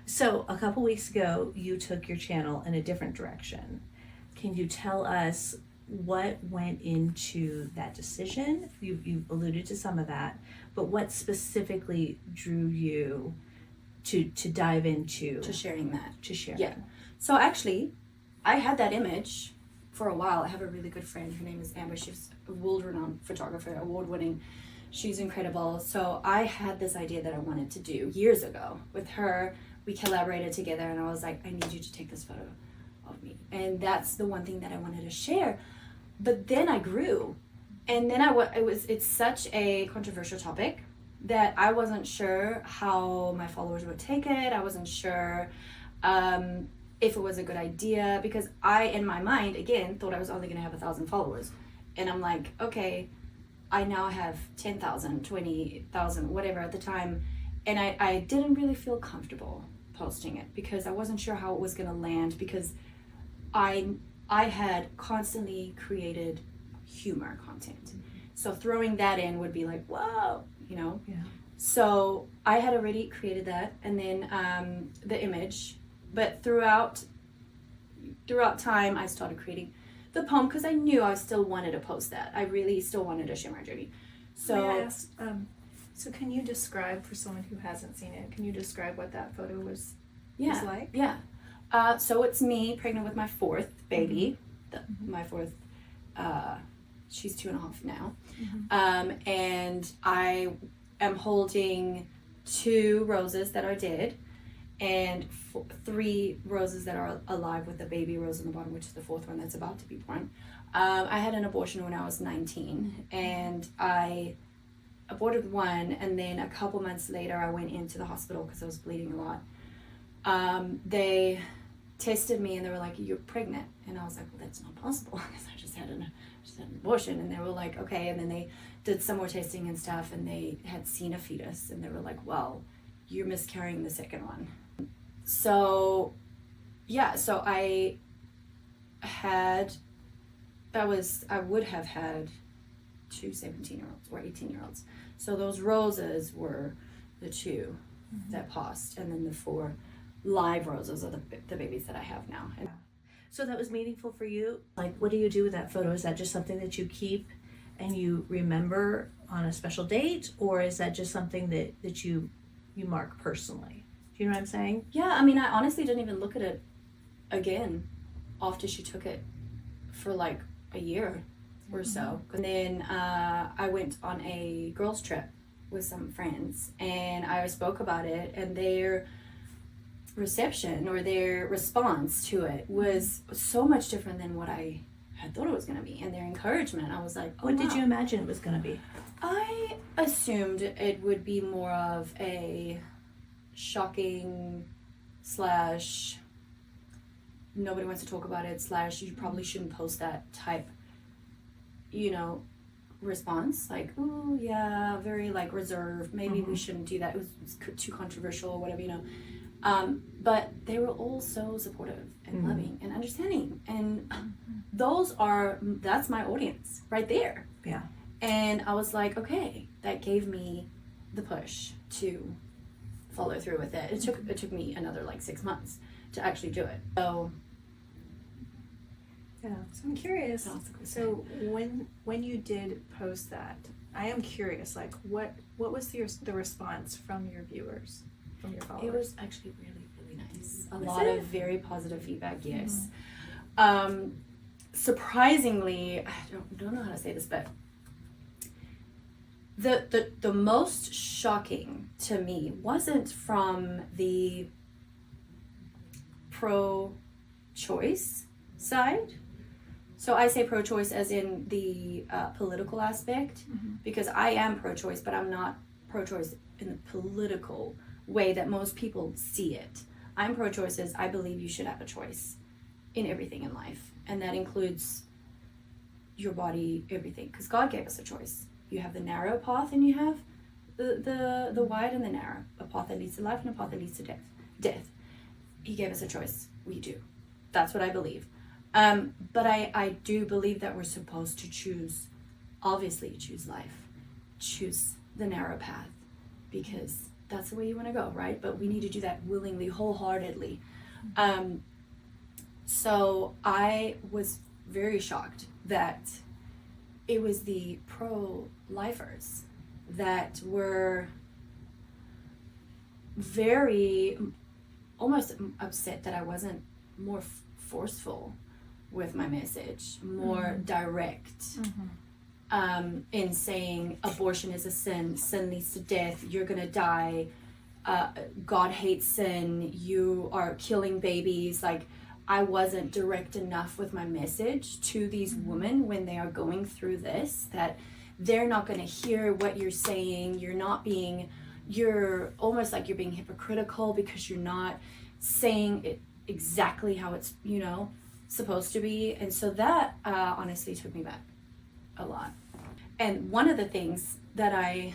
So a couple weeks ago, you took your channel in a different direction. Can you tell us what went into that decision? You alluded to some of that, but what specifically drew you to dive into To sharing that. to share? Yeah. So actually, I had that image for a while. I have a really good friend. Her name is Amber. She's a world-renowned photographer, award-winning. She's incredible. So I had this idea that I wanted to do years ago with her. We collaborated together, and I was like, I need you to take this photo of me. And that's the one thing that I wanted to share. But then I grew, and then it's such a controversial topic that I wasn't sure how my followers would take it. I wasn't sure if it was a good idea, because I, in my mind, again, thought I was only going to have 1,000 followers. And I'm like, okay, I now have 10,000, 20,000, whatever at the time. And I didn't really feel comfortable posting it because I wasn't sure how it was going to land, because I had constantly created humor content. So throwing that in would be like, whoa, you know? Yeah. So I had already created that, and then the image. But throughout time, I started creating the poem because I knew I still wanted to post that. I really still wanted to share my journey. So May I ask, so can you describe, for someone who hasn't seen it, can you describe what that photo was like? Yeah. So it's me pregnant with my fourth baby. My fourth, she's 2.5 now. And I am holding 2 roses that are dead and 3 roses that are alive with the baby rose on the bottom, which is the 4th one that's about to be born. I had an abortion when I was 19, and I aborted one, and then a couple months later I went into the hospital because I was bleeding a lot. They tested me and they were like, you're pregnant. And I was like, well, that's not possible because I just had an abortion. And they were like, okay. And then they did some more testing and stuff, and they had seen a fetus, and they were like, well, you're miscarrying the second one. So yeah, so I would have had 2 17-year-olds or 18-year-olds. So those roses were the 2 that passed, and then the 4 live roses are the babies that I have now. And So that was meaningful for you? Like, what do you do with that photo? Is that just something that you keep and you remember on a special date, or is that just something that you mark personally? Do you know what I'm saying? yeah, I mean, I honestly didn't even look at it again after she took it for like a year or so. And then I went on a girls' trip with some friends, and I spoke about it, and their reception or their response to it was so much different than what I had thought it was going to be, and their encouragement. I was like, oh, What did wow. you imagine it was going to be? I assumed it would be more of a shocking / nobody wants to talk about it / you probably shouldn't post that type, response. Like, oh yeah, very like reserved. Maybe we shouldn't do that. It was too controversial or whatever, But they were all so supportive and loving and understanding. And that's my audience right there. Yeah. And I was like, okay, that gave me the push to follow through with it. It took me another like 6 months to actually do it. So Yeah. So I'm curious. That's a good So when you did post that, I am curious. Like, what was the response from your viewers, from your followers? it was actually really, really nice. A Was lot it? of very positive feedback. Yes. Surprisingly, I don't know how to say this, but the most shocking to me wasn't from the pro-choice side. So I say pro-choice as in the political aspect, because I am pro-choice, but I'm not pro-choice in the political way that most people see it. I'm pro-choice as I believe you should have a choice in everything in life, and that includes your body, everything, because God gave us a choice. You have the narrow path, and you have the wide and the narrow, a path that leads to life and a path that leads to death. He gave us a choice. We do. That's what I believe. But I do believe that we're supposed to choose life, choose the narrow path, because that's the way you want to go, right? But we need to do that willingly, wholeheartedly. So I was very shocked that it was the pro-lifers that were very almost upset that I wasn't more forceful with my message, more direct, in saying abortion is a sin, sin leads to death, you're gonna die, God hates sin, you are killing babies. Like, I wasn't direct enough with my message to these women when they are going through this, that they're not going to hear what you're saying. You're almost like you're being hypocritical because you're not saying it exactly how it's, supposed to be. And so that honestly took me back a lot. And one of the things that I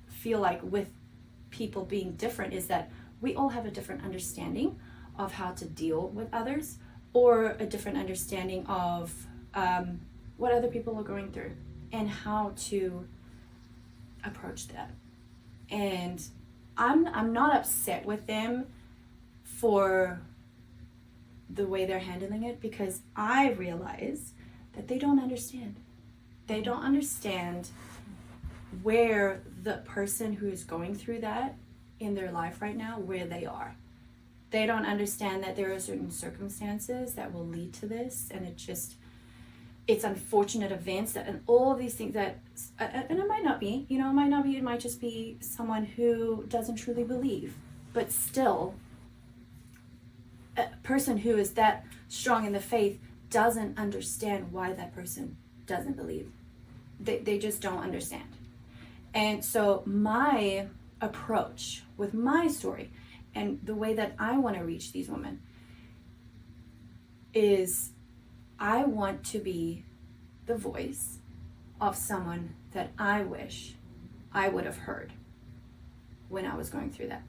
feel like with people being different is that we all have a different understanding of how to deal with others, or a different understanding of what other people are going through and how to approach that. And I'm not upset with them for the way they're handling it, because I realize that they don't understand. They don't understand where the person who is going through that in their life right now, where they are. They don't understand that there are certain circumstances that will lead to this, and it's unfortunate events that, and all of these things that, and it might not be, it might just be someone who doesn't truly believe, but still, a person who is that strong in the faith doesn't understand why that person doesn't believe. They just don't understand. And so my approach with my story and the way that I want to reach these women is I want to be the voice of someone that I wish I would have heard when I was going through that.